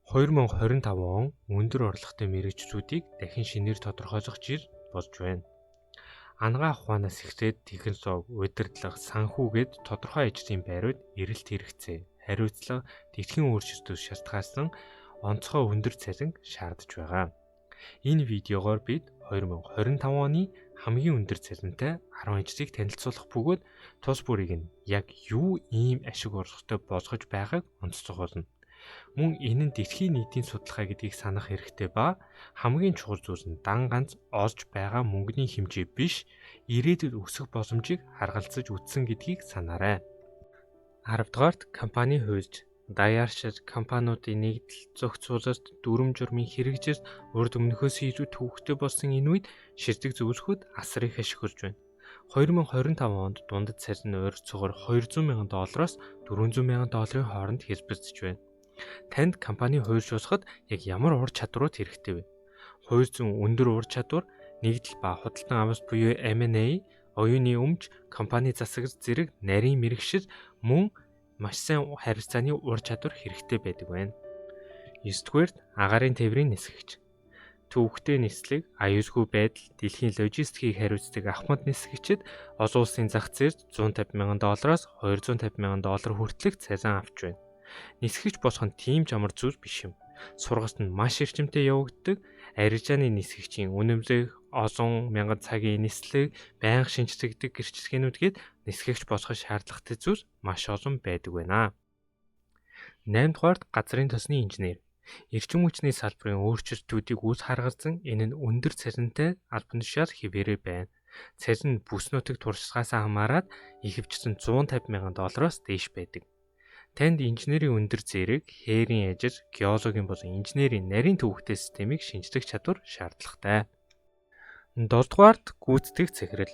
2025 он өндөр орлоготой мэргэжлүүдийг дахин шинээр тодорхойлох жил болж байна. Анагаах ухаанаас эхлээд технологи, удирдлага, санхүүгээд тодорхой ажлын байрууд эрэлт хэрэгцээ, хариуцлага, тэтгэн өөрчлөлтөд шалтгаалсан онцгой өндөр цалин шаардж байгаа. Энэ видеогоор бид 2025 оны хамгийн өндөр цалинтай 10 ажлыг танилцуулах бөгөөд тус бүрийг нь яг юу ийм ашиг орлоготой болгож байгааг онцлох болно. Мөн энэ нь дэлхийн нийтийн судалгаа гэдгийг санах хэрэгтэй ба хамгийн чухал зүйл нь дан ганц олж байгаа мөнгөний хэмжээ биш, ирээдүйд өсөх боломжийг харгалзаж үзсэн гэдгийг санаарай. 10 дугаарт компани хуульч, даяаршил, компаниудын нэгдэл, зохицуулалт, дүрм журмын хэрэгжилт, урд өмнөхөөс илүү төвөгтэй болсон энэ үед шилдэг зөвлөхөд асар их ашиг болж байна. 2025 онд дундад цалин ойролцоогоор $200,000-оос $400,000 хооронд хэлбэлцэж байна. Танд компани хуульч болоход яг ямар ур чадварууд хэрэгтэй вэ? Хууль зүйн өндөр ур чадвар, нэгдэл ба худалдан авалт буюу M&A, оюуны өмч, компани засаглал зэрэг нарийн мэргэшил, мөн маш сайн харилцааны ур чадвар хэрэгтэй байдаг байна. 9-дүгээрт агаарын тээврийн нисгэгч. Төвөгтэй нислэг, аюулгүй байдал, дэлхийн логистикийг хариуцдаг ахмад нисгэгчид олон улсын зах зээлд $150,000-оос $250,000 хүртэлх цалин авч байна. Нисгэгч болох нь тийм ч амар зүйл биш юм. Сургалт нь маш эрчимтэй явагддаг, арилжааны нисгэгчийн үнэмлэх, олон мянган цагийн нислэг, байнга шинжлэгдэх гэрчлэгээнүүд гээд нисгэгч болох шаардлагатай зүйл маш олон байдаг байна. 8 дугаарт газрын тосны инженер. Эрчим хүчний салбарын өөрчлөлтүүдийг үл харгалзан энэ нь өндөр цалинтай албан тушаал хэвээрээ байна. Цалин нь бүс нутаг туршлагаас хамаарат ихэвчлэн $150,000-оос дээш байдаг. Танд инженерийн өндөр зэрэг, хээрийн ажил, геологийн болон инженерийн нарийн төвөгтэй системийг шинжлэх чадвар шаардлагатай. 7 дугаарт гүйцэтгэх захирал.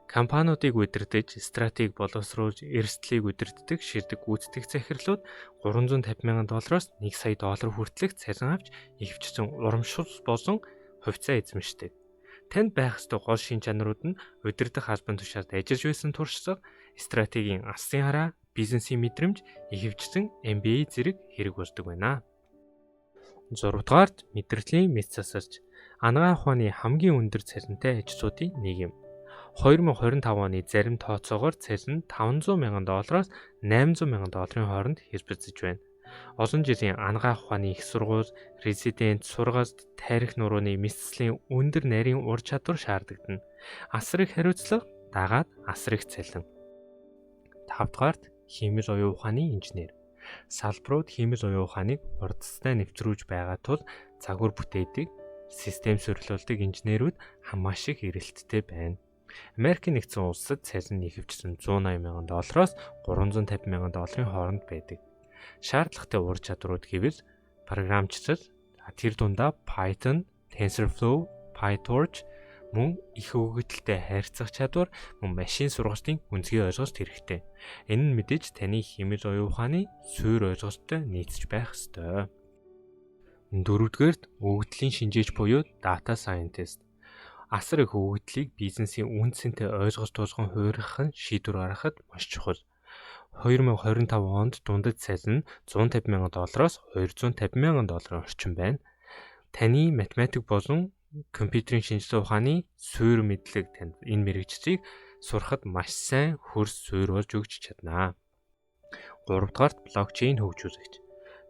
Компаниудыг удирдах, стратеги боловсруулж, эрсдлийг удирддаг шилдэг гүйцэтгэх захирлууд $350,000-оос $1 сая хүртэлх цалин авч ихэвчлэн урамшуул болон хувьцаа эзэмшдэг. Танд байх ёстой гол шин чанарууд нь удирдах албан тушаалд ажиллаж байсан туршлага, стратегийн алсын хараа, бизнесийн мэдрэмж, ихэвчлэн MBA зэрэг хэрэг болдог байна. 6 дугаарт мэдрэлийн мэд засалж. Анагаах ухааны хамгийн өндөр цалинтай ажлуудын нэг юм. 2025 оны зарим тооцоогоор цалин $500,000-оос $800,000 хооронд хэлбэлцэж байна. Олон жилийн анагаах ухааны их сургууль, резидент, сургалт, тарих нурууны мэдслэлийн өндөр нарийн ур чадвар шаардагдана. Асар их хариуцлага дагаад асар их цалин. 5 дугаарт химэл оюун ухааны инженер. Салбарууд химэл оюун ухааныг хурдтай нэвтрүүлж байгаа тул загвар бүтээдэг, систем сурлуулдаг инженерүүд маш их эрэлттэй байна. Америкийн нэгдсэн улсад цалин нь ихэвчлэн $180,000-оос $350,000 хооронд байдаг. Шаардлагатай ур чадварууд гэвэл програмчлал, тэр дундаа Python, TensorFlow, PyTorch, мөн их өгөгдөлтэй харьцах чадвар, мөн машин сургалтын үнцгийн ойлголт хэрэгтэй. Энэ нь мэдээж таны химэл оюун ухааны суурь ойлголттой нийцж байх ёстой. 4-дүгээрт өгөгдлийн шинжээч буюу Data Scientist. Асар их өгөгдлийг бизнесийн үндсэнтэй ойлголт болгон хуурайх нь шийдвэр гаргахад маш чухал. 2025 онд дундад цалин $150,000-оос $250,000 орчим байна. Таны математик болон компьютерийн шинжилгээ ухааны суурь мэдлэг танд энэ мэргэжлийг сурахад маш сайн хөрс суурь болж өгч чадна. 3 дугаарт блокчейн хөгжүүлэгч.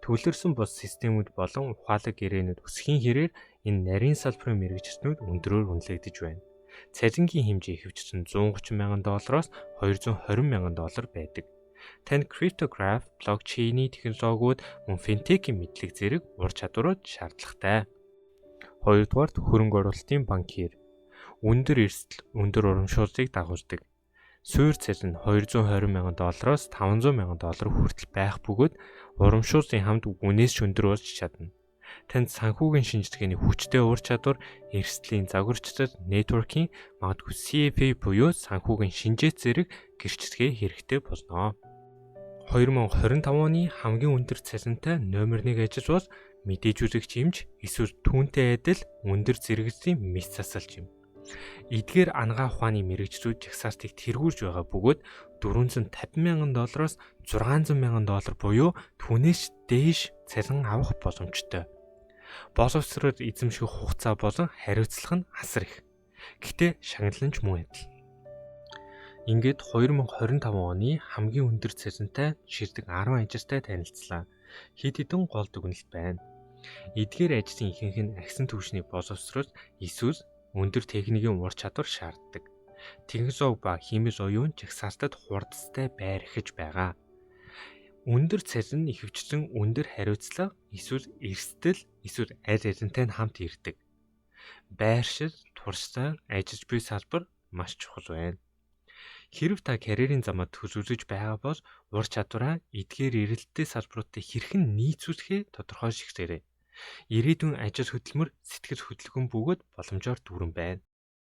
Төвлөрсөн бус системүүд болон ухаалаг гэрээнүүд өсөхийн хэрээр энэ нарийн салбарын мэргэжилтнүүд өндрөөр үнэлэгдэж байна. Цалингийн хэмжээ ихэвчлэн $130,000-оос $220,000 байдаг. Танд криптограф, блокчейний технологиуд, мөн финтекийн мэдлэг зэрэг ур чадварууд шаардлагатай. 2 дугаарт хөрөнгө оруулалтын банкир. Өндөр эрсдэл, өндөр урамшууллыг дагуулдаг. Суурь цалин $220,000-оос $500,000 хүртэл байх бөгөөд урамшууллын хамт үнээс ч өндөр болж чадна. Танд санхүүгийн шинжилгээний хүчтэй ур чадвар, эрсдлийн загварчлал, нэтворкинг, магадгүй CFA буюу санхүүгийн шинжээц зэрэг гэрчлэгээ хэрэгтэй болно. 2025 оны хамгийн өндөр цалинтай номер 1 ажил бол мэдээжүүлэгч эмч, эсвэл түүнтэй адил өндөр зэрэглэлийн мэд засалч юм. Эдгээр ангаа ухааны мэрэгчлүүд жагсаалтыг тэргүүлж байгаа бөгөөд $450,000-оос $600,000 буюу түүнээс дээш цалин авах боломжтой. Боловсрол эзэмших хугацаа болон хариуцлага нь асар их. Гэхдээ шагналан ч мөн адил. Ингээд 2025 оны хамгийн өндөр цалинтай шилдэг 10 ажилтай танилцлаа. Хэд хэдэн гол дүгнэлт байна. Эдгээр ажлын ихэнх нь агсан түвшний боловсрол эсвэл өндөр техникийн ур чадвар шаарддаг. Техник зов ба химийн оюун жагсаалтад хурдтай байр ихэж байгаа. Өндөр цалин ихэвчлэн өндөр хариуцлага эсвэл эрсдэл эсвэл аль алинтай нь хамт ирдэг. Байршил, туршлага, ажиллаж буй салбар маш чухал байна. Хэрэв та карьерийн замаа төлөвлөж байгаа бол ур чадвараа эдгээр эрэлттэй салбаруудтай хэрхэн нийцүүлэхээ тодорхой шигшээрэй. Ирээдүйн ажил хөдөлмөр сэтгэл хөдлөхөн бөгөөд боломжоор дүүрэн байна.